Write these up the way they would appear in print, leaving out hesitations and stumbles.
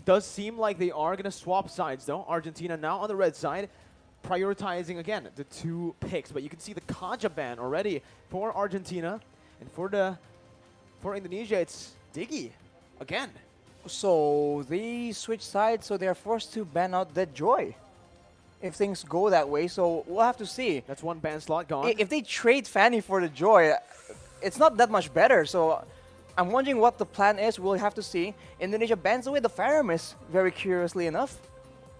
It does seem like they are going to swap sides, though. Argentina now on the red side, prioritizing, again, the 2 picks. But you can see the Kaja ban already for Argentina. And for Indonesia, it's Diggy again. So they switch sides, so they're forced to ban out the Joy. If things go that way, so we'll have to see. That's 1 ban slot gone. If they trade Fanny for the Joy, it's not that much better. So I'm wondering what the plan is. We'll have to see. Indonesia bans away the Faramis, very curiously enough.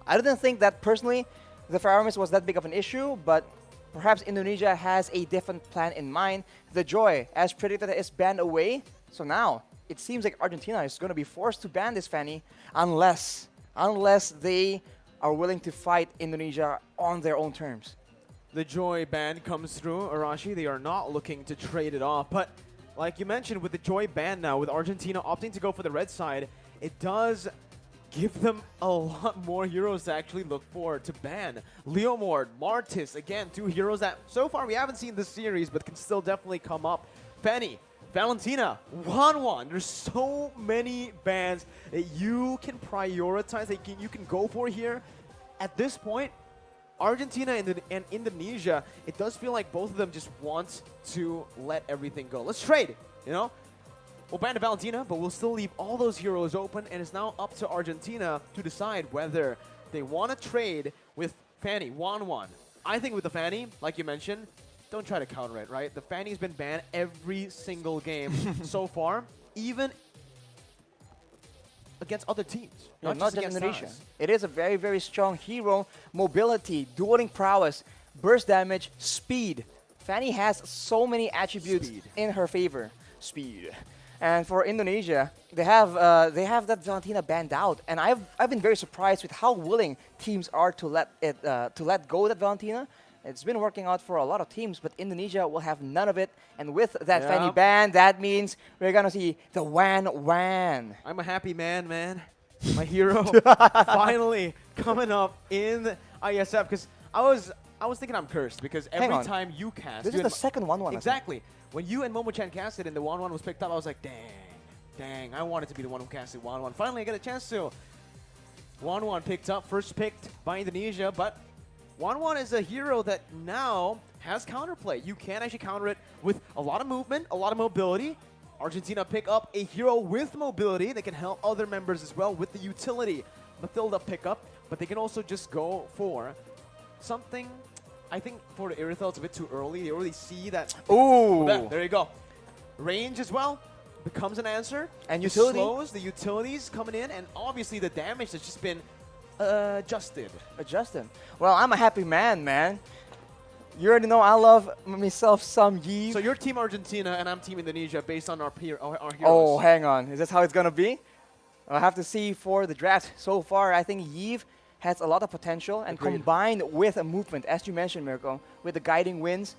I didn't think that personally the Faramis was that big of an issue, but perhaps Indonesia has a different plan in mind. The Joy, as predicted, is banned away. So now it seems like Argentina is going to be forced to ban this Fanny unless they are willing to fight Indonesia on their own terms. The Joy ban comes through, Arashi. They are not looking to trade it off. But like you mentioned, with the Joy ban now, with Argentina opting to go for the red side, it does give them a lot more heroes to actually look for to ban. Leomord, Martis, again, 2 heroes that so far we haven't seen this series, but can still definitely come up. Fanny, Valentina, Wanwan. There's so many bans that you can prioritize, that you can go for here. At this point, Argentina and Indonesia, it does feel like both of them just want to let everything go. Let's trade, you know? We'll ban Valentina, but we'll still leave all those heroes open, and it's now up to Argentina to decide whether they want to trade with Fanny, Wanwan. I think with the Fanny, like you mentioned, don't try to counter it, right? The Fanny's been banned every single game so far, even against other teams. No, not just against Indonesia. us. It is a very, very strong hero. Mobility, dueling prowess, burst damage, speed. Fanny has so many attributes in her favor. Speed. And for Indonesia, they have that Valentina banned out, and I've been very surprised with how willing teams are to let go of that Valentina. It's been working out for a lot of teams, but Indonesia will have none of it. And with that Fanny ban, that means we're gonna see the Wan. I'm a happy man. My hero finally coming up in IESF, because I was thinking I'm cursed, because every time you cast, this is the second 1-1. Exactly. When you and Momo-chan cast it and the 1-1 was picked up, I was like, dang, I wanted to be the one who casted 1-1. Finally, I get a chance to. 1-1 picked up, first picked by Indonesia, but 1-1 is a hero that now has counterplay. You can actually counter it with a lot of movement, a lot of mobility. Argentina pick up a hero with mobility that can help other members as well with the utility. Mathilda pick up, but they can also just go for something. I think for the Irithel, it's a bit too early. They already see that. Ooh. There you go. Range as well becomes an answer. And the utility. Slows, the utilities coming in, and obviously the damage has just been adjusted. Well, I'm a happy man. You already know I love myself some Yi. So you're Team Argentina and I'm Team Indonesia based on our heroes. Oh, hang on. Is this how it's going to be? I'll have to see for the draft. So far, I think Yves has a lot of potential, and combined with a movement, as you mentioned, Mirko, with the guiding winds,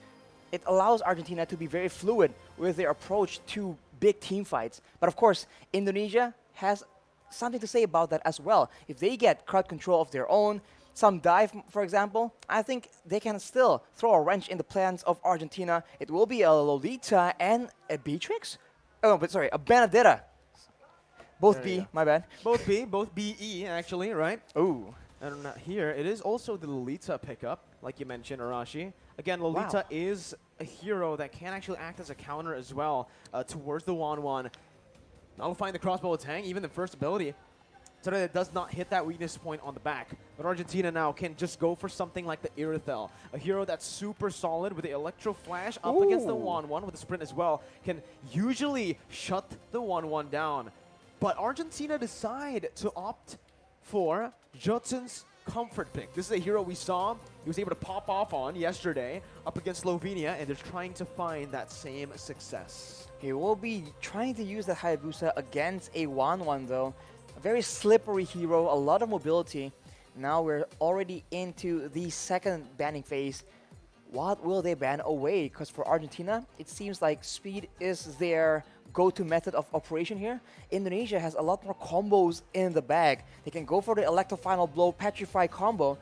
it allows Argentina to be very fluid with their approach to big team fights. But of course, Indonesia has something to say about that as well. If they get crowd control of their own, some dive, for example, I think they can still throw a wrench in the plans of Argentina. It will be a Lolita and a Beatrix? Oh, but sorry, a Benedetta. Both B, my bad. Both B, both BE actually, right? Ooh. And not here. It is also the Lolita pickup, like you mentioned, Arashi. Again, Lolita is a hero that can actually act as a counter as well towards the Wanwan. Nullifying the crossbow attack, even the first ability, so that it does not hit that weakness point on the back. But Argentina now can just go for something like the Irithel, a hero that's super solid with the Electro Flash up against the Wanwan with the sprint as well, can usually shut the Wanwan down. But Argentina decide to opt for Jotun's comfort pick. This is a hero we saw he was able to pop off on yesterday up against Slovenia, and they're trying to find that same success. He will be trying to use the Hayabusa against a Wanwan though. A very slippery hero, a lot of mobility. Now we're already into the second banning phase. What will they ban away? Because for Argentina, it seems like speed is their go-to method of operation here. Indonesia has a lot more combos in the bag. They can go for the Electro Final Blow, Petrify combo,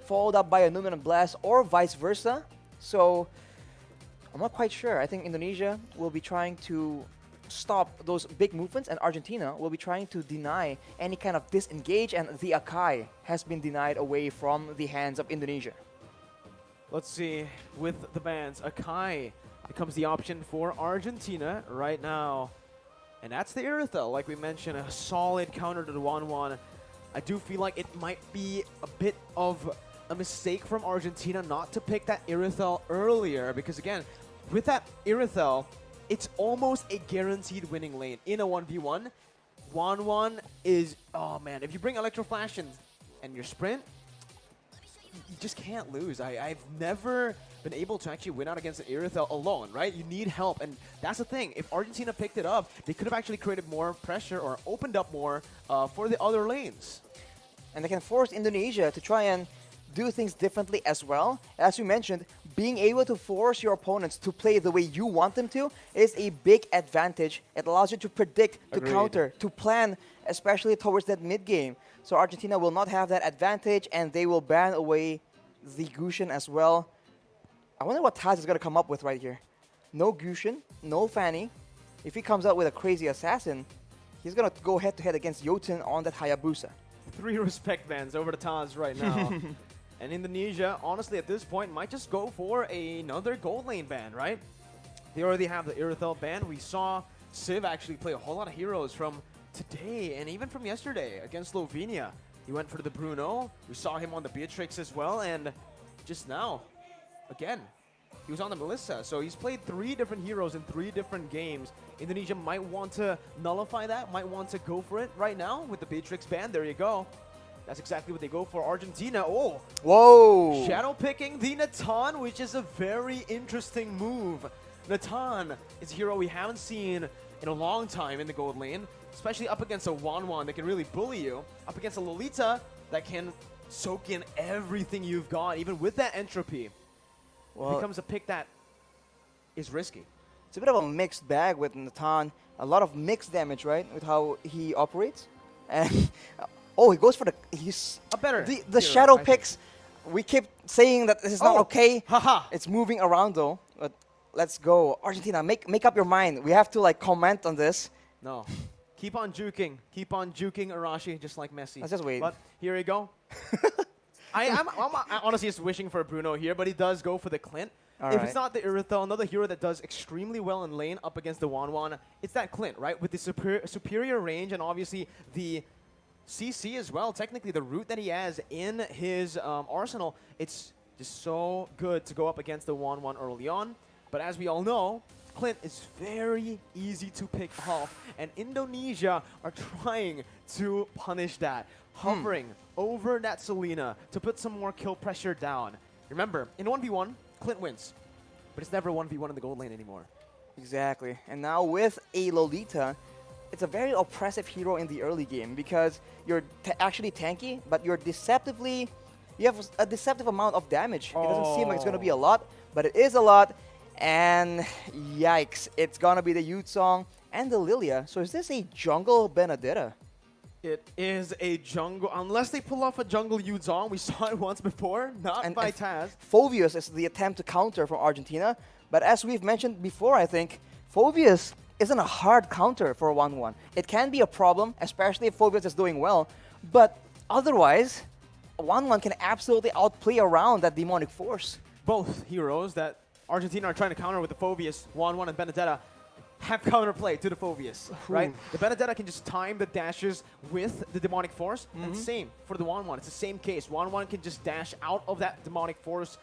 followed up by a Numinant Blast, or vice versa. So I'm not quite sure. I think Indonesia will be trying to stop those big movements, and Argentina will be trying to deny any kind of disengage, and the Akai has been denied away from the hands of Indonesia. Let's see, with the bans, Akai becomes the option for Argentina right now. And that's the Irithel, like we mentioned, a solid counter to the 1-1. I do feel like it might be a bit of a mistake from Argentina not to pick that Irithel earlier, because again, with that Irithel, it's almost a guaranteed winning lane in a 1v1. 1-1 is, oh man, if you bring Electro Flash and your sprint, you just can't lose. I've never been able to actually win out against an Irithel alone, right? You need help, and that's the thing. If Argentina picked it up, they could have actually created more pressure or opened up more for the other lanes. And they can force Indonesia to try and do things differently as well. As you mentioned, being able to force your opponents to play the way you want them to is a big advantage. It allows you to predict, to Agreed. counter, to plan, especially towards that mid game. So Argentina will not have that advantage, and they will ban away the Gushin as well. I wonder what Taz is going to come up with right here. No Gushin, no Fanny. If he comes out with a crazy assassin, he's going to go head-to-head against Jotun on that Hayabusa. 3 respect bans over to Taz right now. And Indonesia, honestly, at this point, might just go for another gold lane ban, right? They already have the Irithel ban. We saw Civ actually play a whole lot of heroes from today and even from yesterday against Slovenia. He went for the Bruno. We saw him on the Beatrix as well. And just now, again, he was on the Melissa. So he's played 3 different heroes in 3 different games. Indonesia might want to nullify that, might want to go for it right now with the Beatrix ban. There you go. That's exactly what they go for. Argentina, oh! Whoa! Shadow picking the Natan, which is a very interesting move. Natan is a hero we haven't seen in a long time in the gold lane, especially up against a 1-1 that can really bully you, up against a Lolita that can soak in everything you've got, even with that entropy. Well, it becomes a pick that is risky. It's a bit of a mixed bag with Natan. A lot of mixed damage, right, with how he operates. And oh, he goes for he's a better the hero, shadow I picks. We keep saying that this is not okay. Haha! It's moving around though. But let's go, Argentina. Make up your mind. We have to like comment on this. No, keep on juking Arashi, just like Messi. Let's just wait. But here we go. I'm honestly just wishing for a Bruno here, but he does go for the Clint. If it's not the Irithel, another hero that does extremely well in lane up against the 1-1, it's that Clint, right? With the superior range and obviously the CC as well. Technically, the route that he has in his arsenal, it's just so good to go up against the 1-1 early on. But as we all know, Clint is very easy to pick off, and Indonesia are trying to punish that, hovering over that Selena to put some more kill pressure down. Remember, in 1v1, Clint wins, but it's never 1v1 in the gold lane anymore. Exactly. And now with a Lolita, it's a very oppressive hero in the early game because you're actually tanky, but you have a deceptive amount of damage. It doesn't seem like it's going to be a lot, but it is a lot. And yikes, it's going to be the Yute Song and the Lilia. So is this a jungle Benedetta? It is a jungle, unless they pull off a jungle Yuzong. We saw it once before, not by Taz. Phoveus is the attempt to counter from Argentina. But as we've mentioned before, I think, Phoveus isn't a hard counter for a 1-1. It can be a problem, especially if Phoveus is doing well. But otherwise, a 1-1 can absolutely outplay around that demonic force. Both heroes that Argentina are trying to counter with the Phoveus, 1-1 and Benedetta, have counterplay to the Phoveus, right? The Benedetta can just time the dashes with the demonic force, and same for the 1-1. It's the same case. 1-1 can just dash out of that demonic force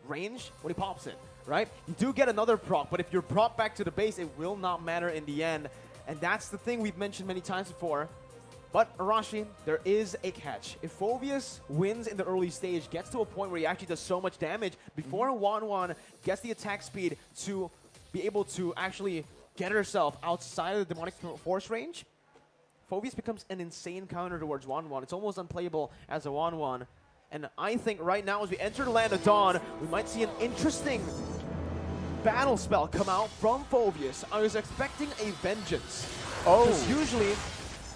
range when he pops it, right? You do get another proc, but if you're brought back to the base, it will not matter in the end. And that's the thing we've mentioned many times before. But Arashi, there is a catch. If Phoveus wins in the early stage, gets to a point where he actually does so much damage, before 1-1 gets the attack speed to be able to actually get herself outside of the demonic force range, Phoveus becomes an insane counter towards 1-1. It's almost unplayable as a 1-1. And I think right now, as we enter the Land of Dawn, we might see an interesting battle spell come out from Phoveus. I was expecting a Vengeance. Because usually,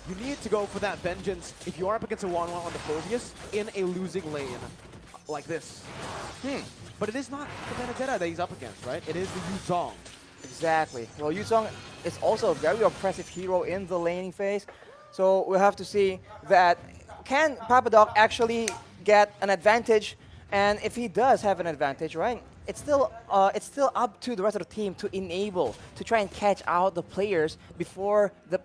you need to go for that Vengeance if you are up against a 1-1 on the Phoveus in a losing lane like this. But it is not the Benedetta that he's up against, right? It is the Yuzong. Exactly. Well, Yuzong is also a very impressive hero in the laning phase. So we'll have to see that can Papadoc actually get an advantage, and if he does have an advantage, right? It's still up to the rest of the team to enable to try and catch out the players before the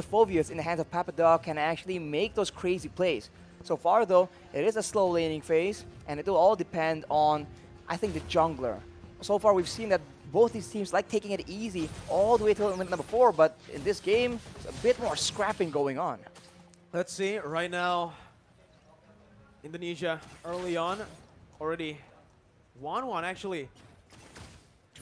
Phobius in the hands of Papadoc can actually make those crazy plays. So far though, it is a slow laning phase, and it will all depend on, I think, the jungler. So far we've seen that both these teams like taking it easy all the way till minute number 4, but in this game, it's a bit more scrapping going on. Let's see, right now, Indonesia early on, already 1-1 actually.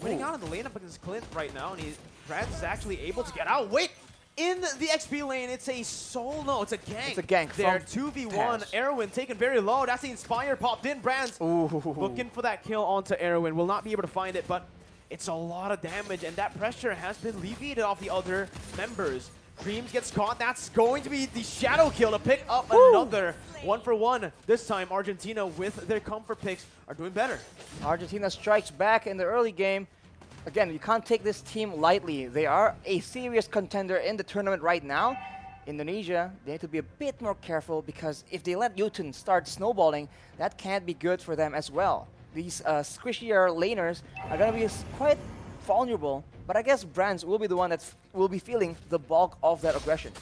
Winning out in the lane up against Clint right now, and Brad's is actually able to get out. Wait! In the XP lane, it's a solo, no, it's a gank. It's a gank there, from 2v1, Taz. Erwin taken very low. That's the Inspire popped in. Brands looking for that kill onto Erwin. Will not be able to find it, but it's a lot of damage, and that pressure has been alleviated off the other members. Dreams gets caught. That's going to be the shadow kill to pick up another 1-for-1. This time, Argentina with their comfort picks are doing better. Argentina strikes back in the early game. Again, you can't take this team lightly. They are a serious contender in the tournament right now. Indonesia, they need to be a bit more careful, because if they let Yutun start snowballing, that can't be good for them as well. These squishier laners are going to be quite vulnerable, but I guess Brands will be the one that will be feeling the bulk of that aggression.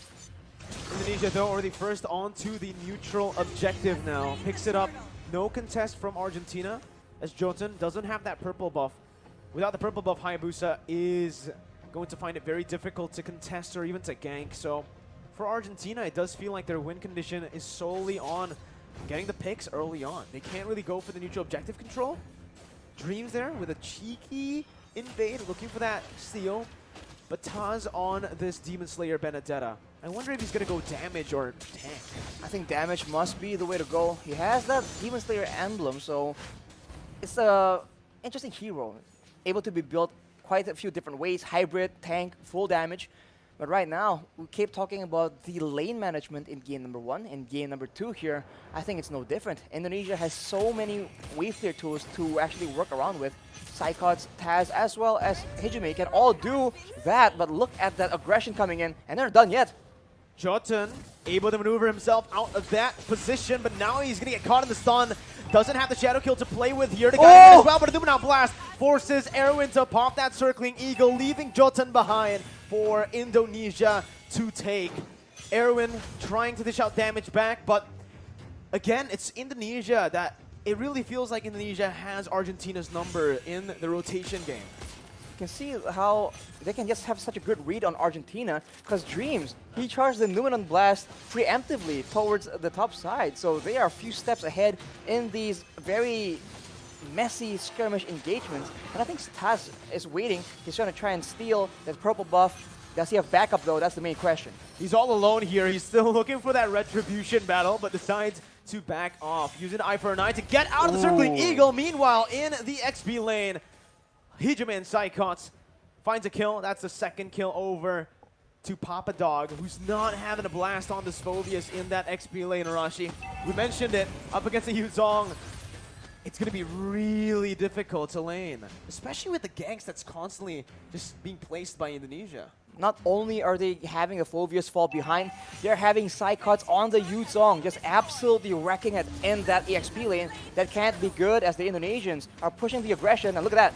Indonesia, though, already first onto the neutral objective now. Picks it up. No contest from Argentina, as Jotun doesn't have that purple buff. Without the purple buff, Hayabusa is going to find it very difficult to contest or even to gank. So for Argentina, it does feel like their win condition is solely on getting the picks early on. They can't really go for the neutral objective control. Dreams there with a cheeky invade, looking for that steal. But Taz on this Demon Slayer Benedetta. I wonder if he's going to go damage or tank. I think damage must be the way to go. He has that Demon Slayer emblem, so it's a interesting hero. Able to be built quite a few different ways, hybrid, tank, full damage. But right now, we keep talking about the lane management in game number 1. In game number 2 here, I think it's no different. Indonesia has so many wave clear tools to actually work around with. Psychots, Taz, as well as Hijime can all do that, but look at that aggression coming in, and they're not done yet. Jotun able to maneuver himself out of that position, but now he's going to get caught in the stun. Doesn't have the shadow kill to play with here to guide as well, but a Luminal Blast forces Erwin to pop that circling eagle, leaving Jotun behind for Indonesia to take. Erwin trying to dish out damage back, but again, it's Indonesia that it really feels like Indonesia has Argentina's number in the rotation game. You can see how they can just have such a good read on Argentina, because Dreams, he charged the Numenon Blast preemptively towards the top side, so they are a few steps ahead in these very messy skirmish engagements. And I think Taz is waiting. He's trying to try and steal that purple buff. Does he have backup though? That's the main question. He's all alone here. He's still looking for that retribution battle, but decides to back off, using Eye for an Eye to get out of the circling eagle. Meanwhile, in the XP lane, Hijime and Psychots finds a kill. That's the second kill over to Papa Dog, who's not having a blast on this Phobius in that XP lane, Arashi. We mentioned it, up against the Yuzong. It's going to be really difficult to lane, especially with the ganks that's constantly just being placed by Indonesia. Not only are they having the Phobius fall behind, they're having Psychots on the Yuzong, just absolutely wrecking it in that EXP lane. That can't be good, as the Indonesians are pushing the aggression, and look at that.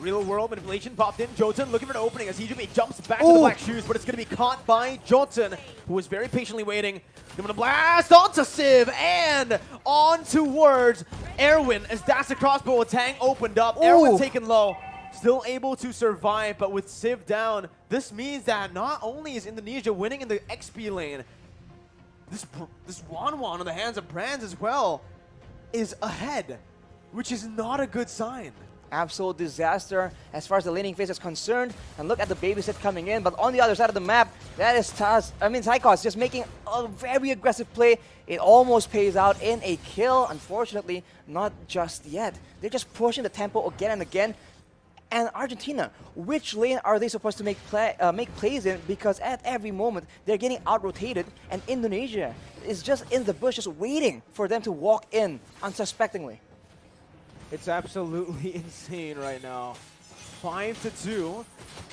Real world manipulation popped in. Jotun looking for an opening as Hijime jumps back to the black shoes, but it's going to be caught by Jotun, who was very patiently waiting. Going to blast onto Civ and on towards Erwin as that's the crossbow attack opened up. Erwin taken low, still able to survive, but with Civ down, this means that not only is Indonesia winning in the XP lane, this Wanwan in the hands of Brands as well is ahead, which is not a good sign. Absolute disaster as far as the laning phase is concerned. And look at the babysit coming in, but on the other side of the map, that is Psychos just making a very aggressive play. It almost pays out in a kill. Unfortunately, not just yet. They're just pushing the tempo again and again. And Argentina, which lane are they supposed to make plays in? Because at every moment, they're getting out-rotated, and Indonesia is just in the bush, just waiting for them to walk in unsuspectingly. It's absolutely insane right now. 5-2.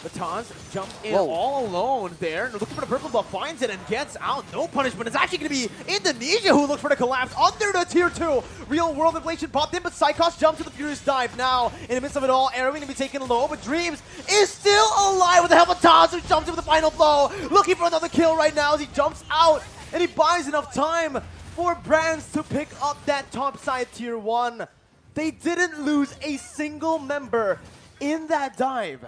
But Taz jumped in Whoa. all alone there. Looking for the purple buff, finds it and gets out. No punishment. It's actually going to be Indonesia who looks for the collapse under the tier 2. Real world inflation popped in, but Psychos jumps to the Furious Dive. Now, in the midst of it all, Arrow going to be taken low, but Dreams is still alive with the help of Taz, who jumps in with the final blow. Looking for another kill right now as he jumps out, and he buys enough time for Brands to pick up that top side tier 1. They didn't lose a single member in that dive.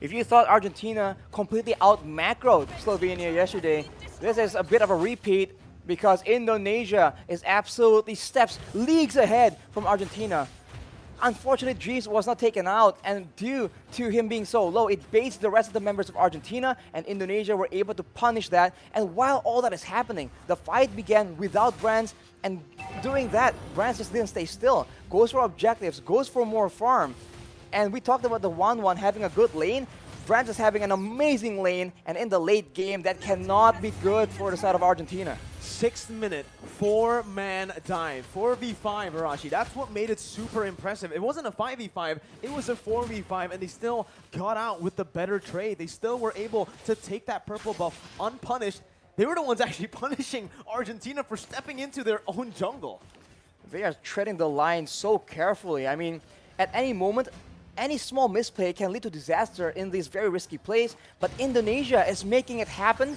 If you thought Argentina completely out-macroed Slovenia yesterday, this is a bit of a repeat because Indonesia is absolutely leagues ahead from Argentina. Unfortunately, Dreams was not taken out, and due to him being so low, it baits the rest of the members of Argentina, and Indonesia were able to punish that. And while all that is happening, the fight began without Brands, and doing that, Brands just didn't stay still. Goes for objectives, goes for more farm. And we talked about the 1-1 having a good lane. Brands is having an amazing lane, and in the late game, that cannot be good for the side of Argentina. 6th minute, 4-man dive, 4v5, Arashi. That's what made it super impressive. It wasn't a 5v5, it was a 4v5, and they still got out with the better trade. They still were able to take that purple buff unpunished. They were the ones actually punishing Argentina for stepping into their own jungle. They are treading the line so carefully. I mean, at any moment, any small misplay can lead to disaster in these very risky plays, but Indonesia is making it happen.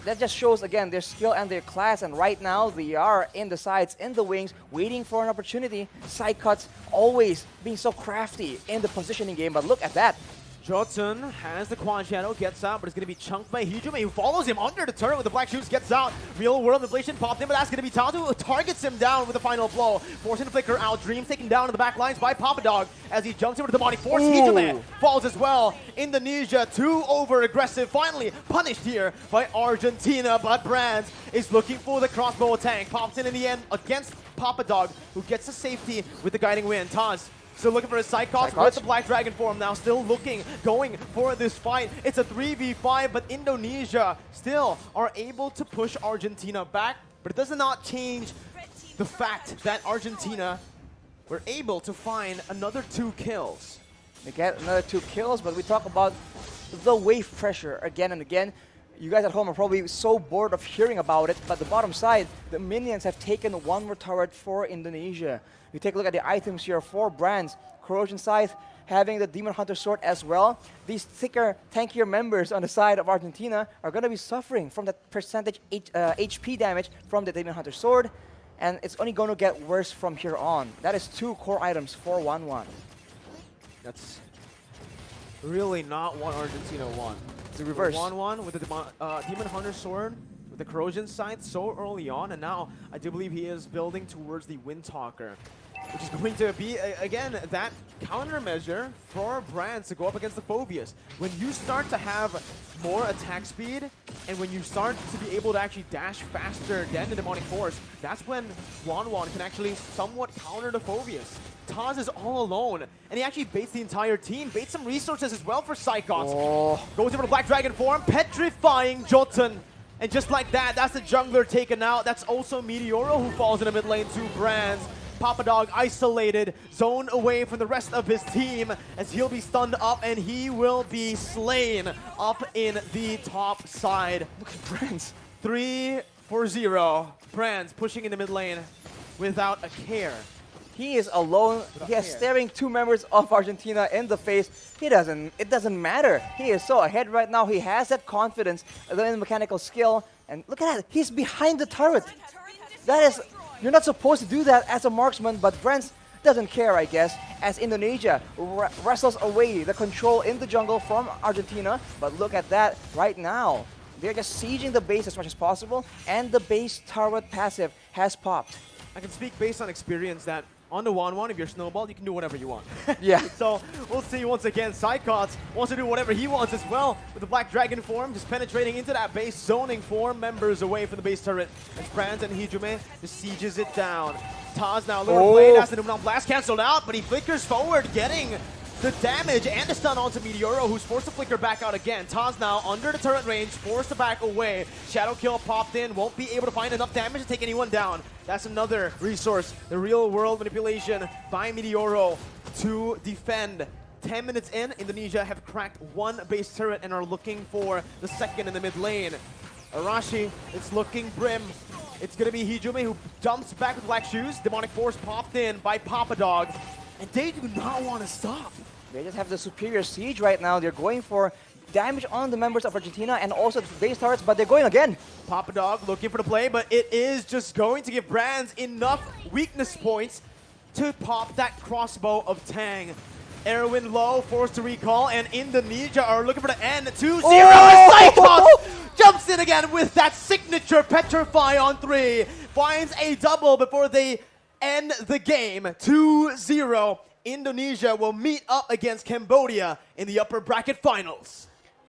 That just shows, again, their skill and their class, and right now they are in the sides, in the wings, waiting for an opportunity. Side cuts always being so crafty in the positioning game, but look at that. Jotun has the quad shadow, gets out, but it's going to be chunked by Hijume, who follows him under the turret with the black shoes, gets out. Real world inflation popped in, but that's going to be Tazu, who targets him down with the final blow, forcing the flicker out. Dreams taken down in the back lines by Papa Dog as he jumps into the demonic force. Hijume falls as well. Indonesia, too over aggressive, finally punished here by Argentina, but Brands is looking for the crossbow attack. Pops in the end against Papa Dog, who gets the safety with the guiding wind. Taz still looking for a Psychops with the Black Dragon form now, still going for this fight. It's a 3v5, but Indonesia still are able to push Argentina back, but it does not change the fact that Argentina were able to find another 2 kills. They get another 2 kills, but we talk about the wave pressure again and again. You guys at home are probably so bored of hearing about it, but the bottom side, the minions have taken 1 more turret for Indonesia. You take a look at the items here, 4 Brands, Corrosion Scythe, having the Demon Hunter Sword as well. These thicker, tankier members on the side of Argentina are going to be suffering from that percentage HP damage from the Demon Hunter Sword, and it's only going to get worse from here on. That is 2 core items for 1-1. That's really not what Argentina won. The reverse. 1-1 with the Demon Hunter Sword, with the Corrosion Scythe so early on, and now I do believe he is building towards the Windtalker, which is going to be, again, that countermeasure for Brands to go up against the Phobias. When you start to have more attack speed, and when you start to be able to actually dash faster than the Demonic Force, that's when Wanwan can actually somewhat counter the Phobias. Taz is all alone, and he actually baits the entire team, baits some resources as well for Psychops. Goes over the Black Dragon form, petrifying Jotun. And just like that, that's the jungler taken out. That's also Meteoro who falls in the mid lane to Brands. Papa Dog isolated, zone away from the rest of his team as he'll be stunned up and he will be slain up in the top side. Look at Brands. 3-0. Brands pushing in the mid lane without a care. He is alone. He is staring 2 members of Argentina in the face. It doesn't matter. He is so ahead right now. He has that confidence, the mechanical skill. And look at that. He's behind the turret. That is, you're not supposed to do that as a marksman, but Brands doesn't care, I guess, as Indonesia wrestles away the control in the jungle from Argentina. But look at that right now. They're just sieging the base as much as possible, and the base turret passive has popped. I can speak based on experience that on the 1-1, if you're snowballed, you can do whatever you want. Yeah. So we'll see once again. Psychops wants to do whatever he wants as well with the Black Dragon form, just penetrating into that base, zoning 4 members away from the base turret. As Brands and Hijume just sieges it down. Taz now lure blade as the Numenon Blast cancelled out, but he flickers forward, getting the damage and the stun onto Meteoro, who's forced to flicker back out again. Taz now under the turret range, forced to back away. Shadow Kill popped in, won't be able to find enough damage to take anyone down. That's another resource, the real world manipulation by Meteoro to defend 10 minutes in, Indonesia have cracked one base turret and are looking for the second in the mid lane. Arashi, it's looking Brim. It's going to be Hijume who jumps back with Black Shoes. Demonic Force popped in by Papa Dog. And they do not want to stop. They just have the superior siege right now. They're going for damage on the members of Argentina and also the base turrets, but they're going again. Papa Dog looking for the play, but it is just going to give Brands enough weakness points to pop that crossbow of Tang. Erwin low, forced to recall, and Indonesia are looking for the end. 2-0. Cyclops jumps in again with that signature Petrify on 3. Finds a double before they end the game. 2-0. Indonesia will meet up against Cambodia in the upper bracket finals.